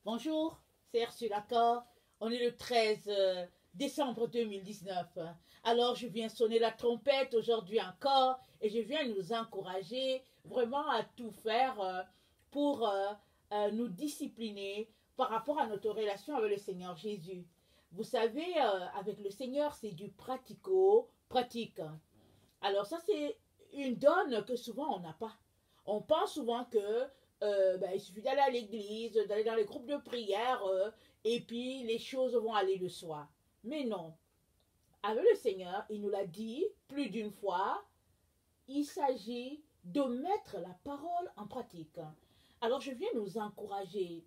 Bonjour, c'est Ursula. On est le 13 décembre 2019. Alors, je viens sonner la trompette aujourd'hui encore et je viens nous encourager vraiment à tout faire pour nous discipliner par rapport à notre relation avec le Seigneur Jésus. Vous savez, avec le Seigneur, c'est du pratico-pratique. Alors, ça, c'est une donne que souvent on n'a pas. On pense souvent que il suffit d'aller à l'église, d'aller dans les groupes de prière, et puis les choses vont aller de soi. Mais non. Avec le Seigneur, il nous l'a dit plus d'une fois, il s'agit de mettre la parole en pratique. Alors je viens nous encourager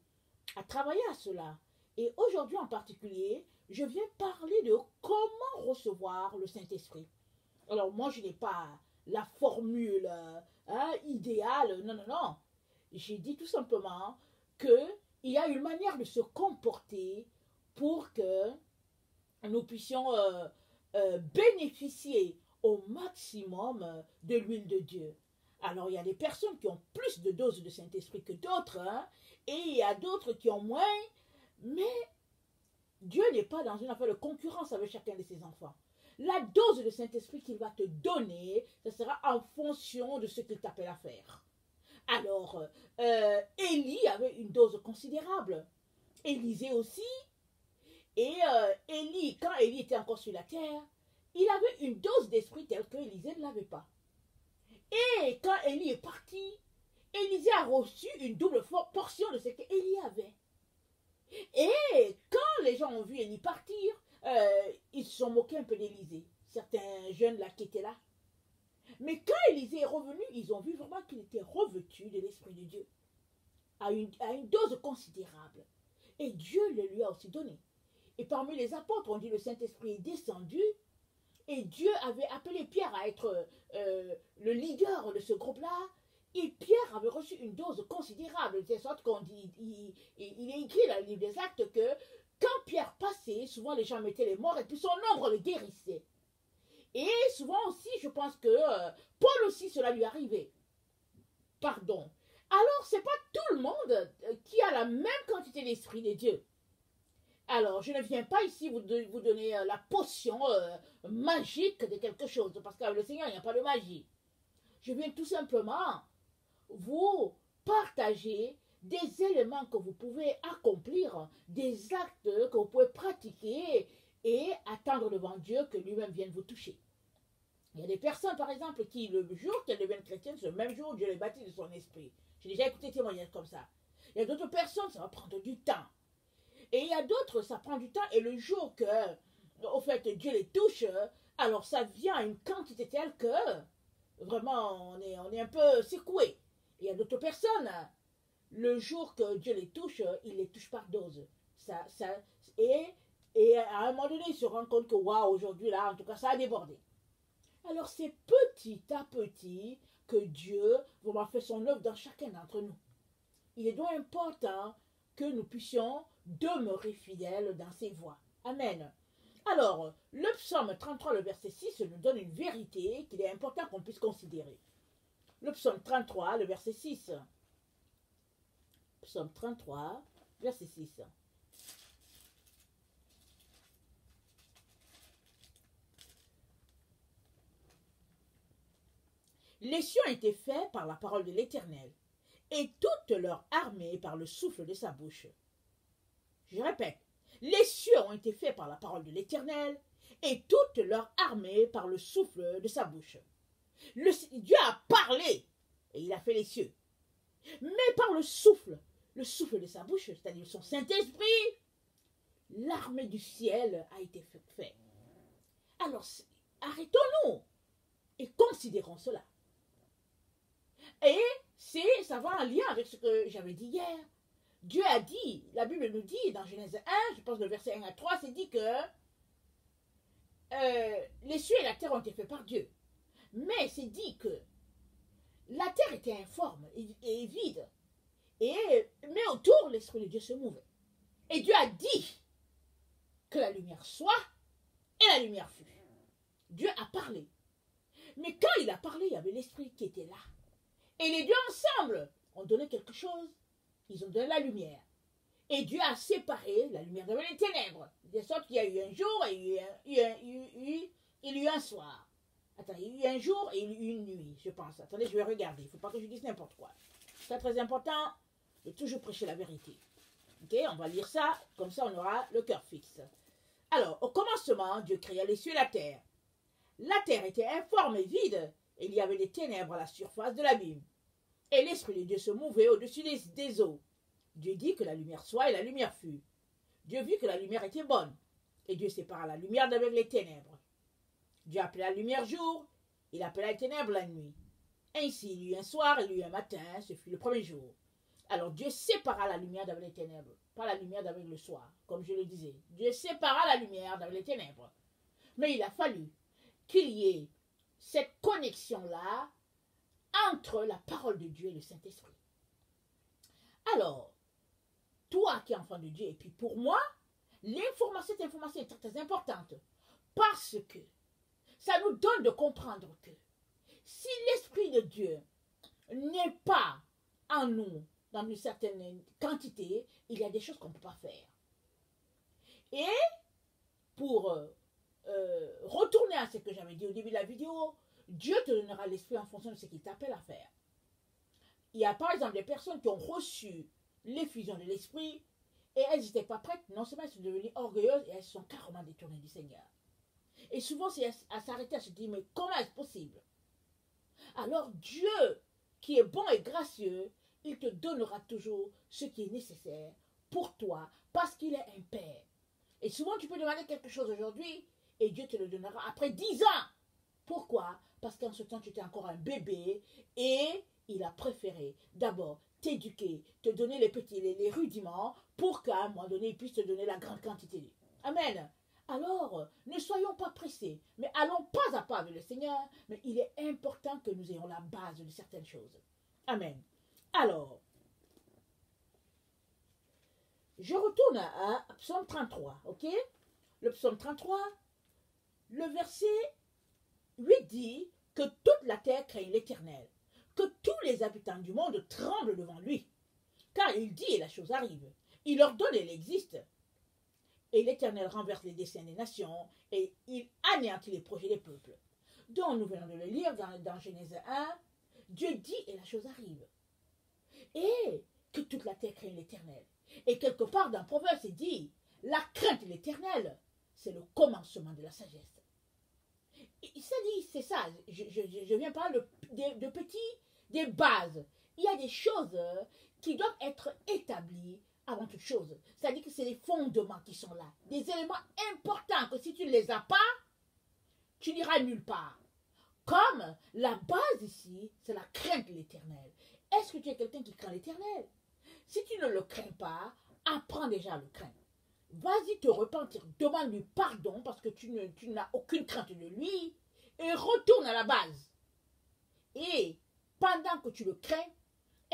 à travailler à cela. Et aujourd'hui en particulier, je viens parler de comment recevoir le Saint-Esprit. Alors moi, je n'ai pas la formule idéale, non, non, non. J'ai dit tout simplement qu'il y a une manière de se comporter pour que nous puissions bénéficier au maximum de l'huile de Dieu. Alors, il y a des personnes qui ont plus de doses de Saint-Esprit que d'autres, hein, et il y a d'autres qui ont moins, mais Dieu n'est pas dans une affaire de concurrence avec chacun de ses enfants. La dose de Saint-Esprit qu'il va te donner, ce sera en fonction de ce qu'il t'appelle à faire. Alors, Élie avait une dose considérable. Élisée aussi. Et Élie, quand Élie était encore sur la terre, il avait une dose d'esprit telle que Élisée ne l'avait pas. Et quand Élie est parti, Élisée a reçu une double portion de ce qu'Élie avait. Et quand les gens ont vu Élie partir, ils se sont moqués un peu d'Élisée. Certains jeunes là qui étaient là. Mais quand Élisée est revenu, ils ont vu vraiment qu'il était revêtu de l'Esprit de Dieu. À une dose considérable. Et Dieu le lui a aussi donné. Et parmi les apôtres, on dit le Saint-Esprit est descendu. Et Dieu avait appelé Pierre à être le leader de ce groupe-là. Et Pierre avait reçu une dose considérable. De sorte qu'on dit, il est écrit dans le livre des Actes que quand Pierre passait, souvent les gens mettaient les morts et puis son ombre le guérissait. Et souvent aussi, je pense que Paul aussi, cela lui arrivait. Pardon. Alors, ce n'est pas tout le monde qui a la même quantité d'esprit de Dieu. Alors, je ne viens pas ici vous donner la potion magique de quelque chose, parce qu'avec le Seigneur, il n'y a pas de magie. Je viens tout simplement vous partager des éléments que vous pouvez accomplir, des actes que vous pouvez pratiquer et attendre devant Dieu que lui-même vienne vous toucher. Il y a des personnes, par exemple, qui, le jour qu'elles deviennent chrétiennes, ce même jour, Dieu les baptise de son esprit. J'ai déjà écouté des témoignages comme ça. Il y a d'autres personnes, ça va prendre du temps. Et il y a d'autres, ça prend du temps. Et le jour que, au fait, Dieu les touche, alors ça vient à une quantité telle que, vraiment, on est un peu secoué. Et il y a d'autres personnes, le jour que Dieu les touche, il les touche par dose. Et à un moment donné, ils se rendent compte que, waouh, aujourd'hui, là, en tout cas, ça a débordé. Alors c'est petit à petit que Dieu vraiment fait son œuvre dans chacun d'entre nous. Il est donc important que nous puissions demeurer fidèles dans ses voies. Amen. Alors, le psaume 33, le verset 6, nous donne une vérité qu'il est important qu'on puisse considérer. Le psaume 33, le verset 6. Psaume 33, verset 6. Les cieux ont été faits par la parole de l'Éternel, et toute leur armée par le souffle de sa bouche. Je répète, les cieux ont été faits par la parole de l'Éternel, et toute leur armée par le souffle de sa bouche. Dieu a parlé, et il a fait les cieux. Mais par le souffle de sa bouche, c'est-à-dire son Saint-Esprit, l'armée du ciel a été faite. Alors, arrêtons-nous et considérons cela. Et ça va en lien avec ce que j'avais dit hier. Dieu a dit, la Bible nous dit dans Genèse 1, je pense le verset 1 à 3, c'est dit que les cieux et la terre ont été faits par Dieu. Mais c'est dit que la terre était informe et vide. Mais autour, l'Esprit de Dieu se mouvait. Et Dieu a dit que la lumière soit, et la lumière fut. Dieu a parlé. Mais quand il a parlé, il y avait l'Esprit qui était là. Et les deux ensemble ont donné quelque chose. Ils ont donné la lumière. Et Dieu a séparé la lumière de les ténèbres. De sorte qu'il y a eu un jour et il y a eu un soir. Attends, il y a eu un jour et il y a eu une nuit, je pense. Attendez, je vais regarder. Il ne faut pas que je dise n'importe quoi. C'est très important de toujours prêcher la vérité. Ok, on va lire ça, comme ça on aura le cœur fixe. Alors, au commencement, Dieu créa les cieux et la terre. La terre était informe et vide, et il y avait des ténèbres à la surface de l'abîme. Et l'Esprit de Dieu se mouvait au-dessus des eaux. Dieu dit que la lumière soit, et la lumière fut. Dieu vit que la lumière était bonne, et Dieu sépara la lumière d'avec les ténèbres. Dieu appela la lumière jour, il appela les ténèbres la nuit. Ainsi, il y eut un soir et il y eut un matin, ce fut le premier jour. Alors Dieu sépara la lumière d'avec les ténèbres, pas la lumière d'avec le soir, comme je le disais. Dieu sépara la lumière d'avec les ténèbres. Mais il a fallu qu'il y ait cette connexion-là entre la parole de Dieu et le Saint-Esprit. Alors, toi qui es enfant de Dieu, et puis pour moi, cette information est très, très importante, parce que ça nous donne de comprendre que si l'Esprit de Dieu n'est pas en nous, dans une certaine quantité, il y a des choses qu'on ne peut pas faire. Et pour retourner à ce que j'avais dit au début de la vidéo, Dieu te donnera l'esprit en fonction de ce qu'il t'appelle à faire. Il y a par exemple des personnes qui ont reçu l'effusion de l'esprit et elles n'étaient pas prêtes, non seulement elles sont devenues orgueilleuses et elles sont carrément détournées du Seigneur. Et souvent c'est à s'arrêter à se dire, mais comment est-ce possible? Alors Dieu, qui est bon et gracieux, il te donnera toujours ce qui est nécessaire pour toi, parce qu'il est un Père. Et souvent tu peux demander quelque chose aujourd'hui, et Dieu te le donnera après 10 ans. Pourquoi? Parce qu'en ce temps tu étais encore un bébé, et il a préféré d'abord t'éduquer, te donner les rudiments, pour qu'à un moment donné, il puisse te donner la grande quantité. Amen. Alors, ne soyons pas pressés, mais allons pas à pas avec le Seigneur, mais il est important que nous ayons la base de certaines choses. Amen. Alors, je retourne à Psaume 33, ok? Le Psaume 33, le verset 8 dit que toute la terre craigne l'Éternel, que tous les habitants du monde tremblent devant lui, car il dit et la chose arrive, il ordonne et elle existe. Et l'Éternel renverse les desseins des nations, et il anéantit les projets des peuples. Donc nous venons de le lire dans Genèse 1, Dieu dit et la chose arrive. Et que toute la terre craigne l'Éternel. Et quelque part dans Proverbe, c'est dit, la crainte de l'Éternel, c'est le commencement de la sagesse. Et ça dit, c'est ça, je viens parler de des bases. Il y a des choses qui doivent être établies avant toute chose. C'est-à-dire que c'est les fondements qui sont là. Des éléments importants que si tu ne les as pas, tu n'iras nulle part. Comme la base ici, c'est la crainte de l'Éternel. Est-ce que tu es quelqu'un qui craint l'Éternel? Si tu ne le crains pas, apprends déjà à le craindre. Vas-y te repentir, demande-lui pardon parce que tu n'as aucune crainte de lui et retourne à la base. Et pendant que tu le crains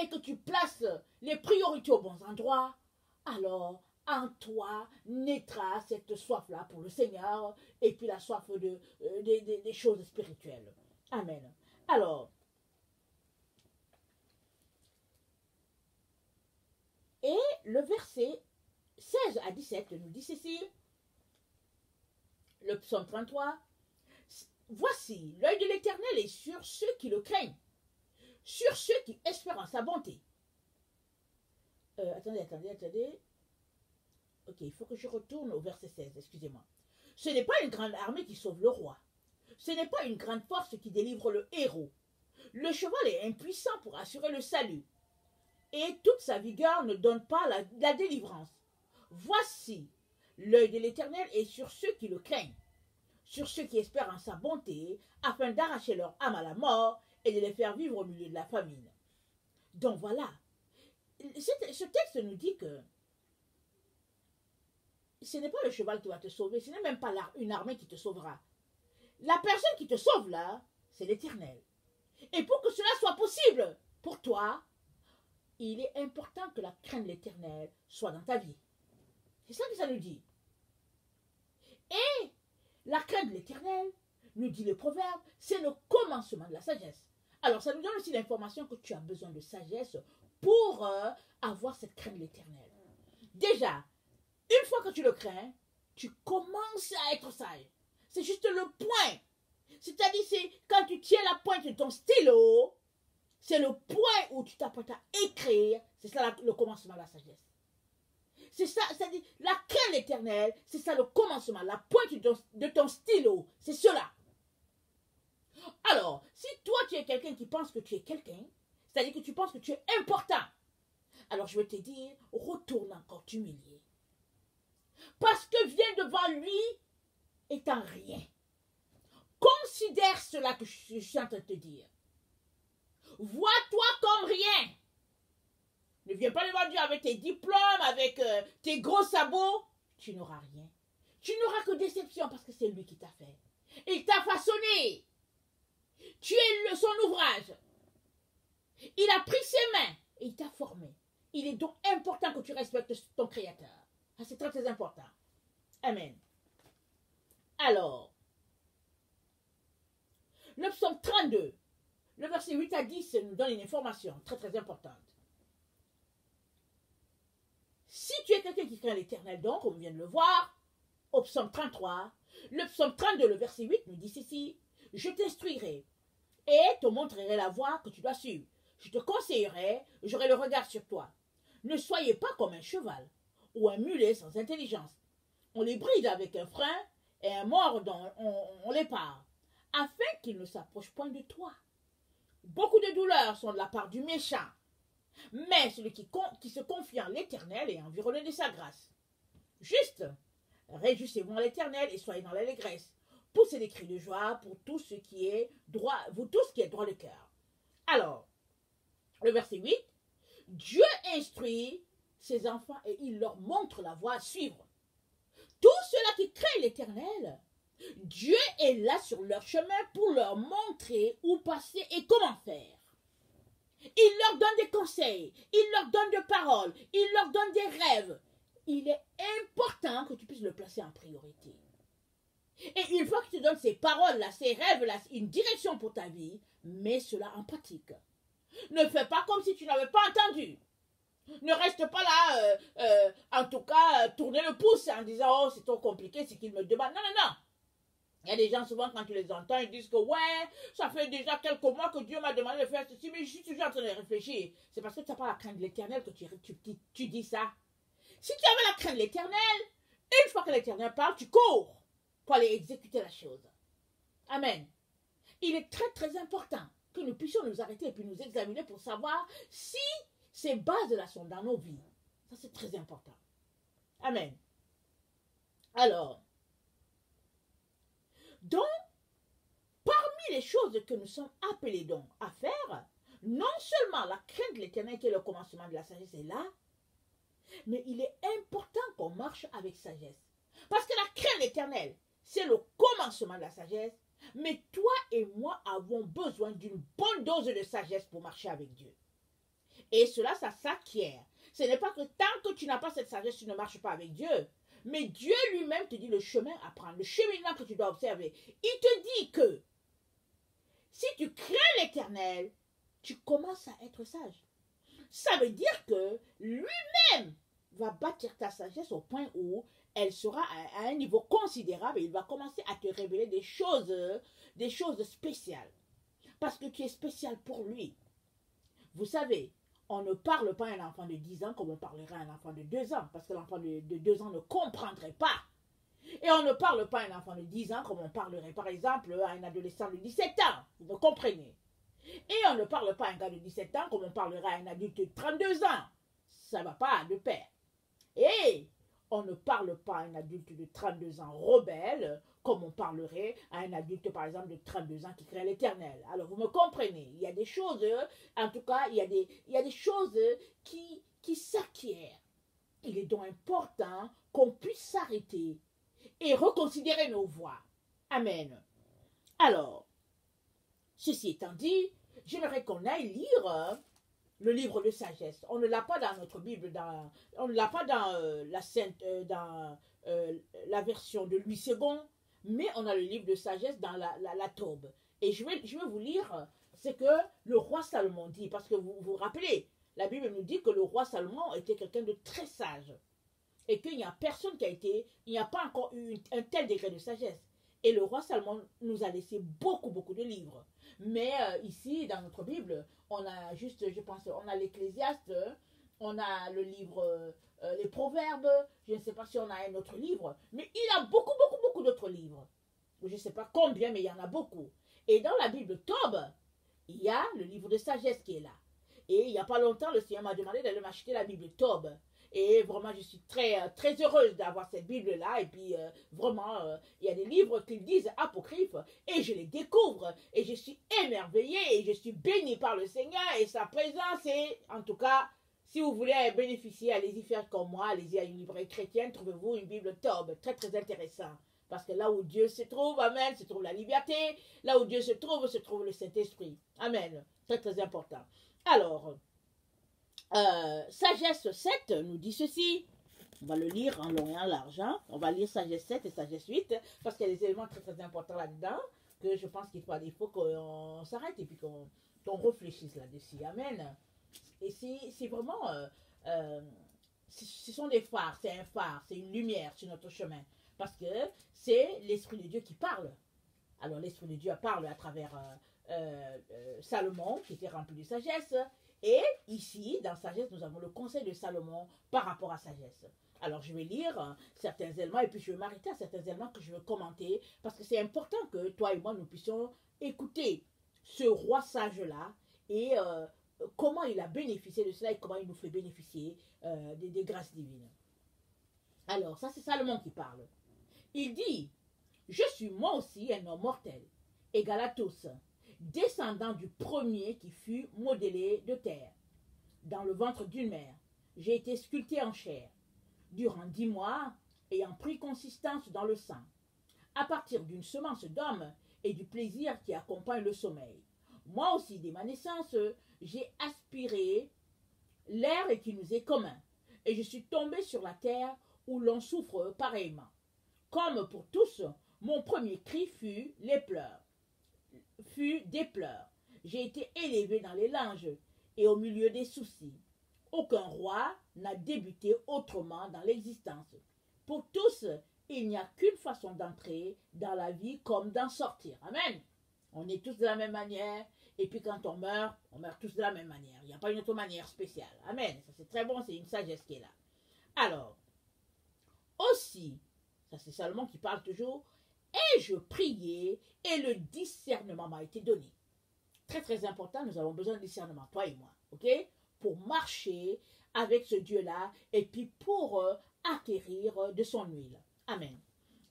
et que tu places les priorités aux bons endroits, alors en toi naîtra cette soif-là pour le Seigneur et puis la soif des choses spirituelles. Amen. Alors, et le verset 16 à 17 nous dit ceci, le psaume 33, voici, l'œil de l'Éternel est sur ceux qui le craignent, sur ceux qui espèrent en sa bonté. Attendez. Ok, il faut que je retourne au verset 16, excusez-moi. Ce n'est pas une grande armée qui sauve le roi. Ce n'est pas une grande force qui délivre le héros. Le cheval est impuissant pour assurer le salut. Et toute sa vigueur ne donne pas la délivrance. Voici, l'œil de l'Éternel est sur ceux qui le craignent, sur ceux qui espèrent en sa bonté, afin d'arracher leur âme à la mort et de les faire vivre au milieu de la famine. Donc voilà, ce texte nous dit que ce n'est pas le cheval qui va te sauver, ce n'est même pas une armée qui te sauvera. La personne qui te sauve là, c'est l'Éternel. Et pour que cela soit possible pour toi, il est important que la crainte de l'Éternel soit dans ta vie. C'est ça que ça nous dit. Et la crainte de l'Éternel, nous dit le proverbe, c'est le commencement de la sagesse. Alors ça nous donne aussi l'information que tu as besoin de sagesse pour avoir cette crainte de l'Éternel. Déjà, une fois que tu le crains, tu commences à être sage. C'est juste le point. C'est-à-dire, c'est quand tu tiens la pointe de ton stylo, c'est le point où tu t'apprêtes à écrire. C'est ça le commencement de la sagesse. C'est ça, c'est-à-dire, la crainte l'éternel, c'est ça le commencement, la pointe de ton stylo. C'est cela. Alors, si toi tu es quelqu'un qui pense que tu es quelqu'un, c'est-à-dire que tu penses que tu es important, alors je vais te dire, retourne encore t'humilier. Parce que viens devant lui étant rien. Considère cela que je suis en train de te dire. Vois-toi comme rien. Ne viens pas devant Dieu avec tes diplômes, avec tes gros sabots. Tu n'auras rien. Tu n'auras que déception parce que c'est lui qui t'a fait. Il t'a façonné. Tu es son ouvrage. Il a pris ses mains et il t'a formé. Il est donc important que tu respectes ton Créateur. C'est très très important. Amen. Alors, le psaume 32, le verset 8 à 10 nous donne une information très très importante. Si tu es quelqu'un qui craint l'Éternel, donc, comme on vient de le voir, au psaume 33, le psaume 32, le verset 8 nous dit ceci: je t'instruirai et te montrerai la voie que tu dois suivre. Je te conseillerai, j'aurai le regard sur toi. Ne soyez pas comme un cheval ou un mulet sans intelligence. On les bride avec un frein et un mord dont on les part, afin qu'ils ne s'approchent point de toi. Beaucoup de douleurs sont de la part du méchant, mais celui qui se confie en l'Éternel est environné de sa grâce. Juste, réjouissez-vous en l'Éternel et soyez dans l'allégresse. Poussez des cris de joie pour tout ce qui est droit, vous tous qui êtes droit de cœur. Alors, le verset 8, Dieu instruit ses enfants et il leur montre la voie à suivre. Tous ceux-là qui craignent l'Éternel, Dieu est là sur leur chemin pour leur montrer où passer et comment faire. Il leur donne des conseils, il leur donne des paroles, il leur donne des rêves. Il est important que tu puisses le placer en priorité. Et une fois qu'il te donne ces paroles-là, ces rêves-là, une direction pour ta vie, mets cela en pratique. Ne fais pas comme si tu n'avais pas entendu. Ne reste pas là, en tout cas, tourner le pouce en disant « Oh, c'est trop compliqué, c'est qu'il me demande. » Non, non, non. Il y a des gens, souvent, quand tu les entends, ils disent que « Ouais, ça fait déjà quelques mois que Dieu m'a demandé de faire ceci, mais je suis toujours en train de réfléchir. » C'est parce que tu n'as pas la crainte de l'Éternel que tu dis ça. Si tu avais la crainte de l'Éternel, une fois que l'Éternel parle, tu cours pour aller exécuter la chose. Amen. Il est très, très important que nous puissions nous arrêter et puis nous examiner pour savoir si ces bases-là sont dans nos vies. Ça, c'est très important. Amen. Alors, donc, parmi les choses que nous sommes appelés donc à faire, non seulement la crainte de l'Éternel qui est le commencement de la sagesse est là, mais il est important qu'on marche avec sagesse. Parce que la crainte de l'Éternel, c'est le commencement de la sagesse, mais toi et moi avons besoin d'une bonne dose de sagesse pour marcher avec Dieu. Et cela, ça s'acquiert. Ce n'est pas que tant que tu n'as pas cette sagesse, tu ne marches pas avec Dieu. Mais Dieu lui-même te dit le chemin à prendre, le cheminement que tu dois observer. Il te dit que si tu crains l'Éternel, tu commences à être sage. Ça veut dire que lui-même va bâtir ta sagesse au point où elle sera à un niveau considérable et il va commencer à te révéler des choses spéciales. Parce que tu es spécial pour lui. Vous savez, on ne parle pas à un enfant de 10 ans comme on parlerait à un enfant de 2 ans. Parce que l'enfant de 2 ans ne comprendrait pas. Et on ne parle pas à un enfant de 10 ans comme on parlerait par exemple à un adolescent de 17 ans. Vous me comprenez? Et on ne parle pas à un gars de 17 ans comme on parlerait à un adulte de 32 ans. Ça ne va pas de pair. Et on ne parle pas à un adulte de 32 ans rebelle comme on parlerait à un adulte, par exemple, de 32 ans qui craint l'Éternel. Alors, vous me comprenez, il y a des choses, en tout cas, il y a des choses qui s'acquièrent. Il est donc important qu'on puisse s'arrêter et reconsidérer nos voies. Amen. Alors, ceci étant dit, j'aimerais qu'on aille lire le livre de sagesse. On ne l'a pas dans notre Bible, on ne l'a pas dans la version de Louis II, mais on a le livre de sagesse dans la Taube. Et je vais vous lire ce que le roi Salomon dit, parce que vous vous rappelez, la Bible nous dit que le roi Salomon était quelqu'un de très sage. et qu'il n'y a personne qui a été, il n'y a pas encore eu un tel degré de sagesse. Et le roi Salomon nous a laissé beaucoup, beaucoup de livres. Mais ici, dans notre Bible, on a juste, je pense, on a l'Ecclésiaste, on a le livre, les Proverbes, je ne sais pas si on a un autre livre, mais il a beaucoup, beaucoup, beaucoup d'autres livres. Je ne sais pas combien, mais il y en a beaucoup. Et dans la Bible Tob, il y a le livre de sagesse qui est là. Et il n'y a pas longtemps, le Seigneur m'a demandé d'aller m'acheter la Bible Tob. Et vraiment, je suis très, très heureuse d'avoir cette Bible-là. Et puis, vraiment, il y a des livres qu'ils disent apocryphes. Et je les découvre. Et je suis émerveillée. Et je suis bénie par le Seigneur et sa présence. Et en tout cas, si vous voulez bénéficier, allez-y faire comme moi. Allez-y à une librairie chrétienne. Trouvez-vous une Bible Tob. Très, très intéressant. Parce que là où Dieu se trouve, amen, se trouve la liberté. Là où Dieu se trouve le Saint-Esprit. Amen. Très, très important. Alors, Sagesse 7 nous dit ceci. On va le lire en long et en large. Hein? On va lire Sagesse 7 et Sagesse 8 parce qu'il y a des éléments très très importants là-dedans que je pense qu'il faut qu'on s'arrête et puis qu'on réfléchisse là-dessus. Amen. Et c'est vraiment... ce sont des phares, c'est un phare, c'est une lumière sur notre chemin. Parce que c'est l'Esprit de Dieu qui parle. Alors l'Esprit de Dieu parle à travers Salomon qui était rempli de sagesse. Et ici, dans Sagesse, nous avons le conseil de Salomon par rapport à Sagesse. Alors, je vais lire certains éléments et puis je vais m'arrêter à certains éléments que je vais commenter parce que c'est important que toi et moi, nous puissions écouter ce roi sage-là et comment il a bénéficié de cela et comment il nous fait bénéficier des grâces divines. Alors, ça c'est Salomon qui parle. Il dit, « Je suis moi aussi un homme mortel, égal à tous. » Descendant du premier qui fut modelé de terre, dans le ventre d'une mère, j'ai été sculpté en chair, durant 10 mois, ayant pris consistance dans le sang, à partir d'une semence d'homme et du plaisir qui accompagne le sommeil. Moi aussi, dès ma naissance, j'ai aspiré l'air qui nous est commun, et je suis tombé sur la terre où l'on souffre pareillement. Comme pour tous, mon premier cri fut des pleurs. J'ai été élevé dans les langes et au milieu des soucis. Aucun roi n'a débuté autrement dans l'existence. Pour tous, il n'y a qu'une façon d'entrer dans la vie comme d'en sortir. Amen. On est tous de la même manière et puis quand on meurt tous de la même manière. Il n'y a pas une autre manière spéciale. Amen. Ça c'est très bon, c'est une sagesse qui est là. Alors, aussi, ça c'est Salomon qui parle toujours, et je priais et le discernement m'a été donné. Très très important, nous avons besoin de discernement, toi et moi, ok? Pour marcher avec ce Dieu-là et puis pour acquérir de son huile. Amen.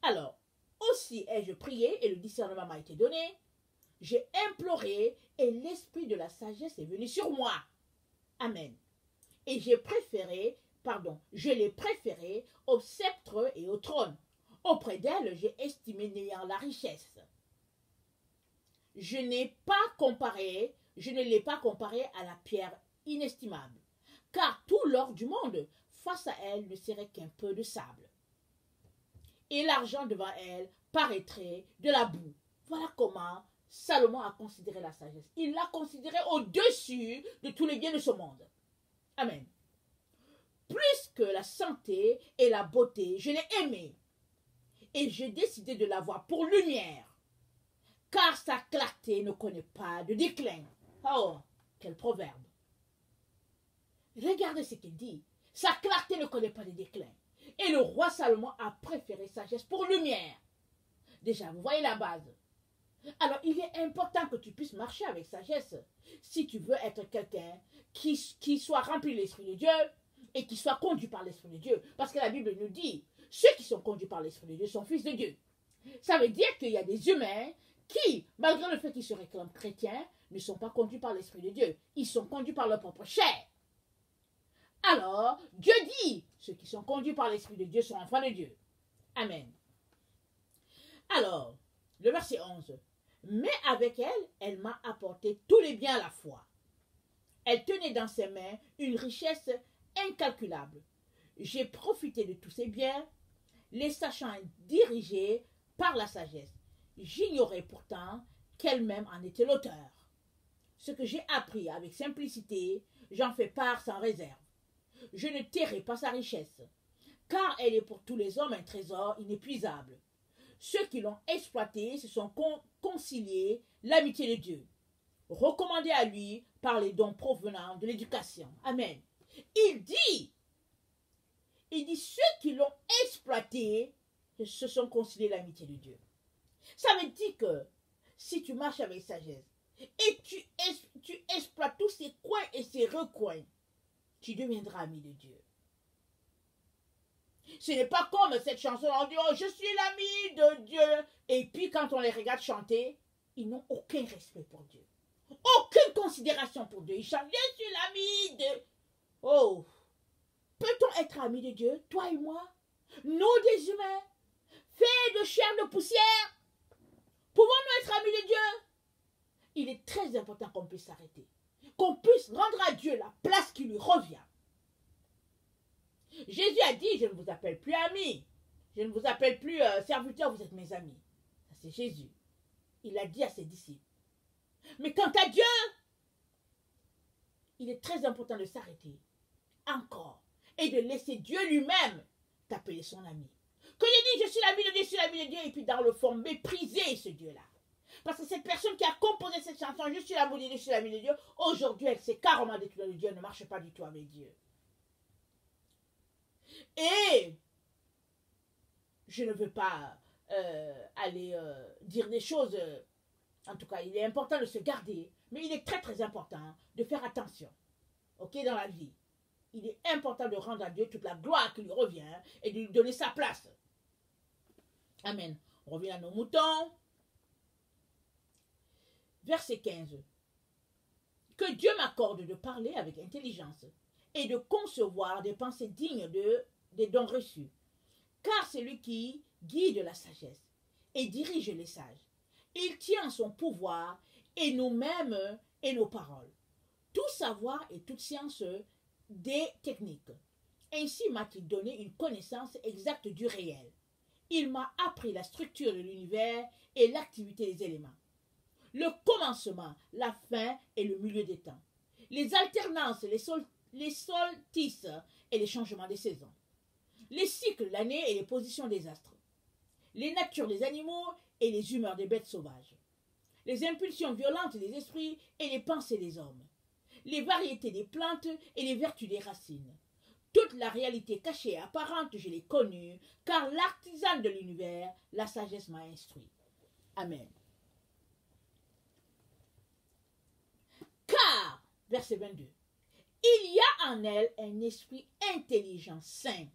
Alors, aussi ai-je prié et le discernement m'a été donné. J'ai imploré et l'esprit de la sagesse est venu sur moi. Amen. Et je l'ai préféré au sceptre et au trône. Auprès d'elle, j'ai estimé néant la richesse. Je ne l'ai pas comparé à la pierre inestimable, car tout l'or du monde face à elle ne serait qu'un peu de sable. Et l'argent devant elle paraîtrait de la boue. Voilà comment Salomon a considéré la sagesse. Il l'a considérée au-dessus de tous les biens de ce monde. Amen. Plus que la santé et la beauté, je l'ai aimée. Et j'ai décidé de l'avoir pour lumière, car sa clarté ne connaît pas de déclin. Oh, quel proverbe. Regardez ce qu'il dit. Sa clarté ne connaît pas de déclin. Et le roi Salomon a préféré sagesse pour lumière. Déjà, vous voyez la base. Alors, il est important que tu puisses marcher avec sagesse si tu veux être quelqu'un qui soit rempli de l'Esprit de Dieu et qui soit conduit par l'Esprit de Dieu. Parce que la Bible nous dit, ceux qui sont conduits par l'Esprit de Dieu sont fils de Dieu. Ça veut dire qu'il y a des humains qui, malgré le fait qu'ils se réclament chrétiens, ne sont pas conduits par l'Esprit de Dieu. Ils sont conduits par leur propre chair. Alors, Dieu dit, ceux qui sont conduits par l'Esprit de Dieu sont enfants de Dieu. Amen. Alors, le verset 11. Mais avec elle, elle m'a apporté tous les biens à la fois. Elle tenait dans ses mains une richesse incalculable. J'ai profité de tous ces biens, les sachant dirigés par la sagesse. J'ignorais pourtant qu'elle-même en était l'auteur. Ce que j'ai appris avec simplicité, j'en fais part sans réserve. Je ne tairai pas sa richesse, car elle est pour tous les hommes un trésor inépuisable. Ceux qui l'ont exploité se sont conciliés l'amitié de Dieu, recommandés à lui par les dons provenant de l'éducation. Amen. Il dit, ceux qui l'ont exploité se sont conciliés l'amitié de Dieu. Ça veut dire que si tu marches avec sagesse et tu exploites tous ces coins et ces recoins, tu deviendras ami de Dieu. Ce n'est pas comme cette chanson, on dit, oh, je suis l'ami de Dieu. Et puis quand on les regarde chanter, ils n'ont aucun respect pour Dieu. Aucune considération pour Dieu. Ils chantent, je suis l'ami de... Oh, peut-on être ami de Dieu, toi et moi? Nous des humains, faits de chair de poussière, pouvons-nous être amis de Dieu? Il est très important qu'on puisse s'arrêter, qu'on puisse rendre à Dieu la place qui lui revient. Jésus a dit, je ne vous appelle plus amis, je ne vous appelle plus serviteurs, vous êtes mes amis. Ça c'est Jésus. Il a dit à ses disciples. Mais quant à Dieu, il est très important de s'arrêter encore et de laisser Dieu lui-même t'appeler son ami. Que je dis, je suis l'ami de Dieu, je suis l'ami de Dieu, et puis dans le fond, mépriser ce Dieu-là. Parce que cette personne qui a composé cette chanson, je suis l'ami de Dieu, je suis l'ami de Dieu, aujourd'hui, elle s'est carrément détournée de Dieu, elle ne marche pas du tout avec Dieu. Et je ne veux pas aller dire des choses, en tout cas, il est important de se garder, mais il est très très important de faire attention, ok, dans la vie. Il est important de rendre à Dieu toute la gloire qui lui revient et de lui donner sa place. Amen. On revient à nos moutons. Verset 15. Que Dieu m'accorde de parler avec intelligence et de concevoir des pensées dignes des dons reçus. Car c'est lui qui guide la sagesse et dirige les sages. Il tient en son pouvoir et nous-mêmes et nos paroles. Tout savoir et toute science des techniques. Ainsi m'a-t-il donné une connaissance exacte du réel. Il m'a appris la structure de l'univers et l'activité des éléments. Le commencement, la fin et le milieu des temps. Les alternances, les solstices et les changements des saisons. Les cycles de l'année et les positions des astres. Les natures des animaux et les humeurs des bêtes sauvages. Les impulsions violentes des esprits et les pensées des hommes. Les variétés des plantes et les vertus des racines. Toute la réalité cachée et apparente, je l'ai connue, car l'artisan de l'univers, la sagesse m'a instruit. Amen. Car, verset 22, il y a en elle un esprit intelligent, saint,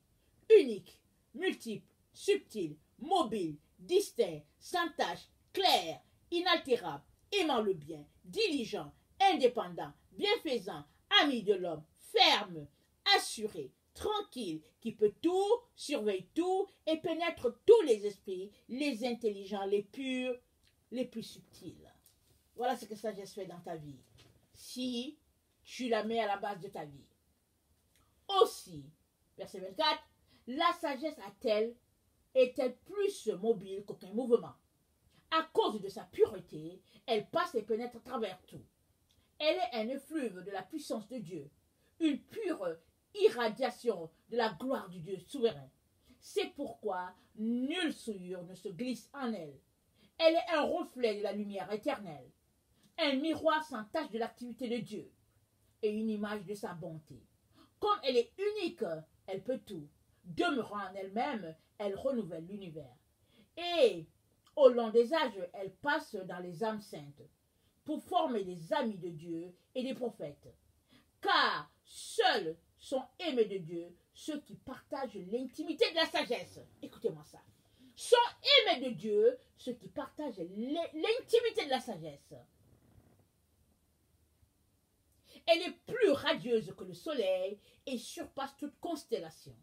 unique, multiple, subtil, mobile, distinct, sans tache, clair, inaltérable, aimant le bien, diligent, indépendant, bienfaisant, ami de l'homme, ferme, assuré, tranquille, qui peut tout, surveille tout et pénètre tous les esprits, les intelligents, les purs, les plus subtils. Voilà ce que sagesse fait dans ta vie. Si tu la mets à la base de ta vie. Aussi, verset 24, la sagesse est-elle plus mobile qu'aucun mouvement. À cause de sa pureté, elle passe et pénètre à travers tout. Elle est un effluve de la puissance de Dieu, une pure irradiation de la gloire du Dieu souverain. C'est pourquoi nulle souillure ne se glisse en elle. Elle est un reflet de la lumière éternelle, un miroir sans tache de l'activité de Dieu et une image de sa bonté. Comme elle est unique, elle peut tout. Demeurant en elle-même, elle renouvelle l'univers. Et au long des âges, elle passe dans les âmes saintes pour former des amis de Dieu et des prophètes. Car seuls sont aimés de Dieu ceux qui partagent l'intimité de la sagesse. Écoutez-moi ça. Sont aimés de Dieu ceux qui partagent l'intimité de la sagesse. Elle est plus radieuse que le soleil et surpasse toute constellation.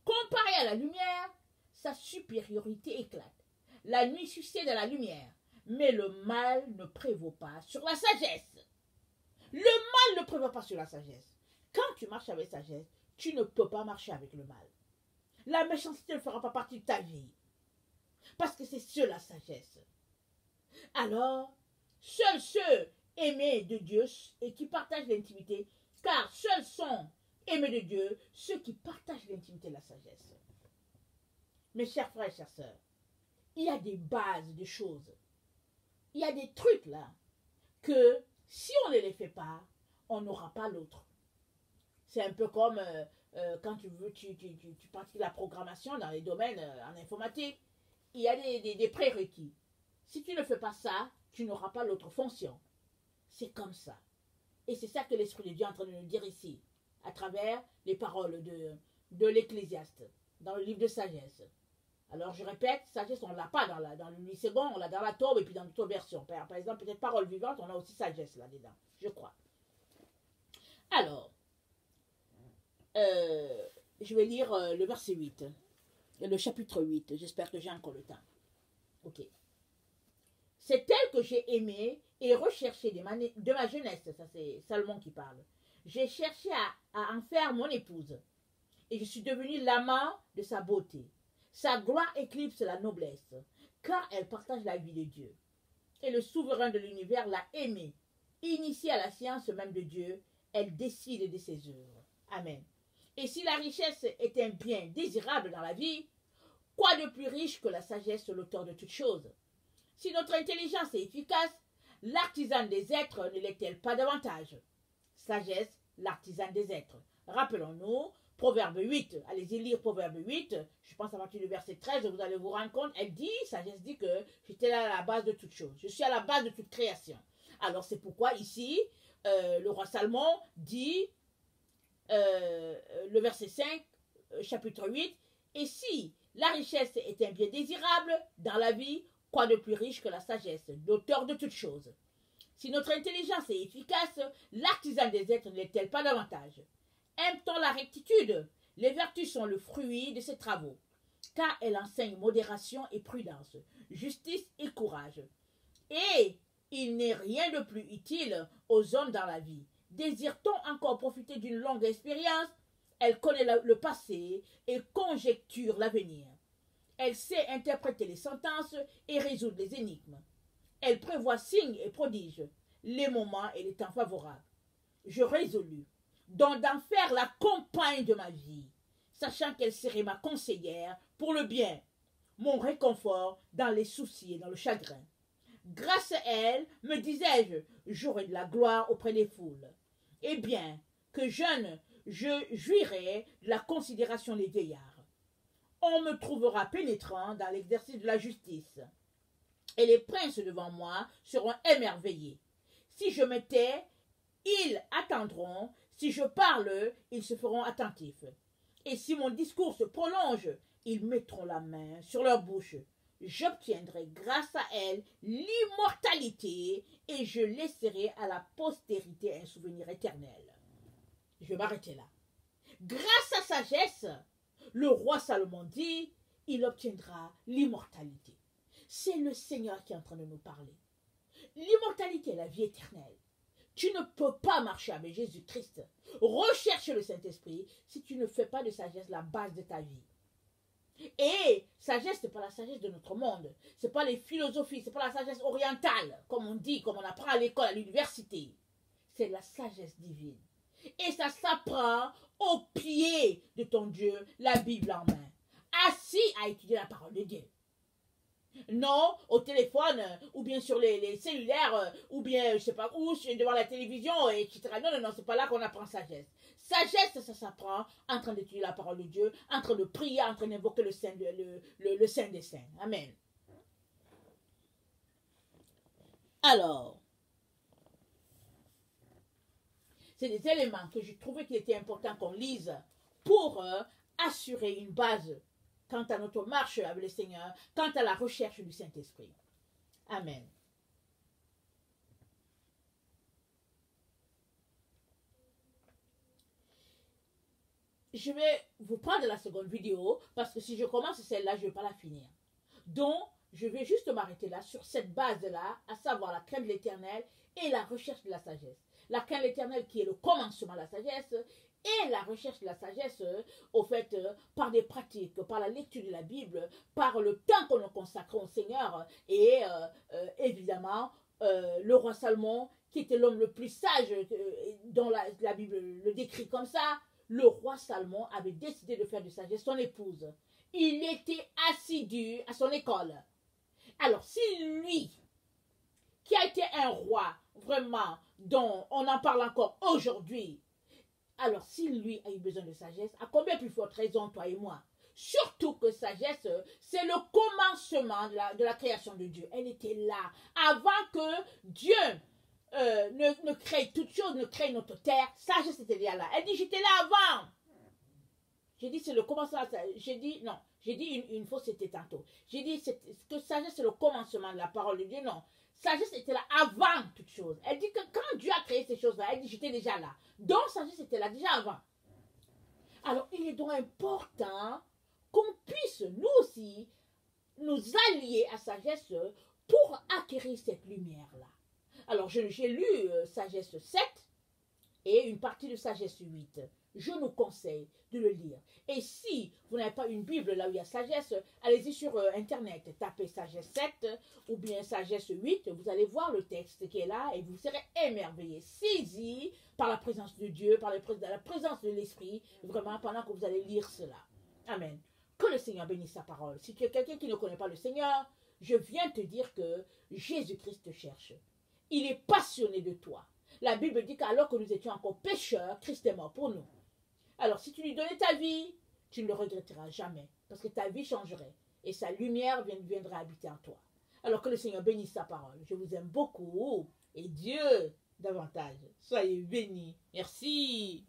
Comparée à la lumière, sa supériorité éclate. La nuit succède à la lumière, mais le mal ne prévaut pas sur la sagesse. Le mal ne prévaut pas sur la sagesse. Quand tu marches avec sagesse, tu ne peux pas marcher avec le mal. La méchanceté ne fera pas partie de ta vie. Parce que c'est seule la sagesse. Alors, seuls ceux aimés de Dieu et qui partagent l'intimité, car seuls sont aimés de Dieu, ceux qui partagent l'intimité de la sagesse. Mes chers frères et chères sœurs, il y a des bases, des choses. Il y a des trucs là que si on ne les fait pas, on n'aura pas l'autre. C'est un peu comme quand tu pratiques la programmation dans les domaines en informatique. Il y a des prérequis. Si tu ne fais pas ça, tu n'auras pas l'autre fonction. C'est comme ça. Et c'est ça que l'Esprit de Dieu est en train de nous dire ici, à travers les paroles de l'Ecclésiaste, dans le livre de sagesse. Alors je répète, sagesse, on ne l'a pas dans le Nicégon, on l'a dans la Tobe et puis dans d'autres versions. Par exemple, peut-être parole vivante, on a aussi sagesse là-dedans, je crois. Alors, je vais lire le verset 8, le chapitre 8, j'espère que j'ai encore le temps. Ok. C'est elle que j'ai aimée et recherché de ma jeunesse, ça c'est Salomon qui parle. J'ai cherché à en faire mon épouse et je suis devenue l'amant de sa beauté. Sa gloire éclipse la noblesse, car elle partage la vie de Dieu. Et le souverain de l'univers l'a aimée. Initiée à la science même de Dieu, elle décide de ses œuvres. Amen. Et si la richesse est un bien désirable dans la vie, quoi de plus riche que la sagesse, l'auteur de toutes choses? Si notre intelligence est efficace, l'artisan des êtres ne l'est-elle pas davantage? Sagesse, l'artisan des êtres. Rappelons-nous, Proverbe 8, allez-y lire Proverbe 8, je pense à partir du verset 13, vous allez vous rendre compte, elle dit, sagesse dit que j'étais là à la base de toute chose, je suis à la base de toute création. Alors c'est pourquoi ici, le roi Salomon dit, le verset 5, chapitre 8, et si la richesse est un bien désirable dans la vie, quoi de plus riche que la sagesse, l'auteur de toutes choses? Si notre intelligence est efficace, l'artisan des êtres ne l'est-elle pas davantage? Aime-t-on la rectitude? Les vertus sont le fruit de ses travaux, car elle enseigne modération et prudence, justice et courage. Et il n'est rien de plus utile aux hommes dans la vie. Désire-t-on encore profiter d'une longue expérience? Elle connaît le passé et conjecture l'avenir. Elle sait interpréter les sentences et résoudre les énigmes. Elle prévoit signes et prodiges, les moments et les temps favorables. Je résolus donc d'en faire la compagne de ma vie, sachant qu'elle serait ma conseillère pour le bien, mon réconfort dans les soucis et dans le chagrin. Grâce à elle, me disais-je, j'aurai de la gloire auprès des foules. Eh bien, que jeune, je jouirai de la considération des vieillards. On me trouvera pénétrant dans l'exercice de la justice, et les princes devant moi seront émerveillés. Si je me tais, ils attendront. Si je parle, ils se feront attentifs. Et si mon discours se prolonge, ils mettront la main sur leur bouche. J'obtiendrai grâce à elle l'immortalité et je laisserai à la postérité un souvenir éternel. Je vais m'arrêter là. Grâce à sagesse, le roi Salomon dit, il obtiendra l'immortalité. C'est le Seigneur qui est en train de nous parler. L'immortalité est la vie éternelle. Tu ne peux pas marcher avec Jésus-Christ. Recherche le Saint-Esprit si tu ne fais pas de sagesse la base de ta vie. Et sagesse, ce n'est pas la sagesse de notre monde. Ce n'est pas les philosophies, ce n'est pas la sagesse orientale, comme on dit, comme on apprend à l'école, à l'université. C'est la sagesse divine. Et ça s'apprend au pied de ton Dieu, la Bible en main. Assis à étudier la parole de Dieu. Non, au téléphone, ou bien sur les cellulaires, ou bien, je sais pas où, devant la télévision, etc. Non, c'est pas là qu'on apprend sagesse. Sagesse, ça s'apprend en train d'étudier la parole de Dieu, en train de prier, en train d'invoquer le Saint des Saints. Amen. Alors, c'est des éléments que j'ai trouvé qu'il était important qu'on lise pour assurer une base quant à notre marche avec le Seigneur, quant à la recherche du Saint-Esprit. Amen. Je vais vous prendre la seconde vidéo, parce que si je commence celle-là, je ne vais pas la finir. Donc, je vais juste m'arrêter là, sur cette base-là, à savoir la crainte de l'Éternel et la recherche de la sagesse. La crainte de l'Éternel qui est le commencement de la sagesse, et la recherche de la sagesse, au fait, par des pratiques, par la lecture de la Bible, par le temps qu'on consacre au Seigneur, et évidemment, le roi Salomon, qui était l'homme le plus sage, dont la Bible le décrit comme ça, le roi Salomon avait décidé de faire de sagesse son épouse. Il était assidu à son école. Alors, si lui, qui a été un roi, vraiment, dont on en parle encore aujourd'hui, alors si lui a eu besoin de sagesse, à combien plus forte raison, toi et moi? Surtout que sagesse, c'est le commencement de la création de Dieu. Elle était là, avant que Dieu ne crée toute chose, ne crée notre terre. Sagesse était déjà là. Elle dit, j'étais là avant. J'ai dit, c'est le commencement. J'ai dit, non. J'ai dit une fausseté tantôt. J'ai dit que sagesse, c'est le commencement de la parole de Dieu. Non. Sagesse était là avant toute chose. Elle dit que quand Dieu a créé ces choses-là, elle dit, j'étais déjà là. Donc, sagesse était là déjà avant. Alors, il est donc important qu'on puisse, nous aussi, nous allier à sagesse pour acquérir cette lumière-là. Alors, j'ai lu Sagesse 7 et une partie de Sagesse 8. Je nous conseille de le lire. Et si vous n'avez pas une Bible là où il y a sagesse, allez-y sur Internet, tapez Sagesse 7 ou bien Sagesse 8, vous allez voir le texte qui est là et vous serez émerveillés, saisis par la présence de Dieu, par la présence de l'Esprit, vraiment pendant que vous allez lire cela. Amen. Que le Seigneur bénisse sa parole. Si tu es quelqu'un qui ne connaît pas le Seigneur, je viens te dire que Jésus-Christ te cherche. Il est passionné de toi. La Bible dit qu'alors que nous étions encore pécheurs, Christ est mort pour nous. Alors, si tu lui donnais ta vie, tu ne le regretteras jamais, parce que ta vie changerait et sa lumière viendra habiter en toi. Alors que le Seigneur bénisse sa parole. Je vous aime beaucoup et Dieu davantage. Soyez bénis. Merci.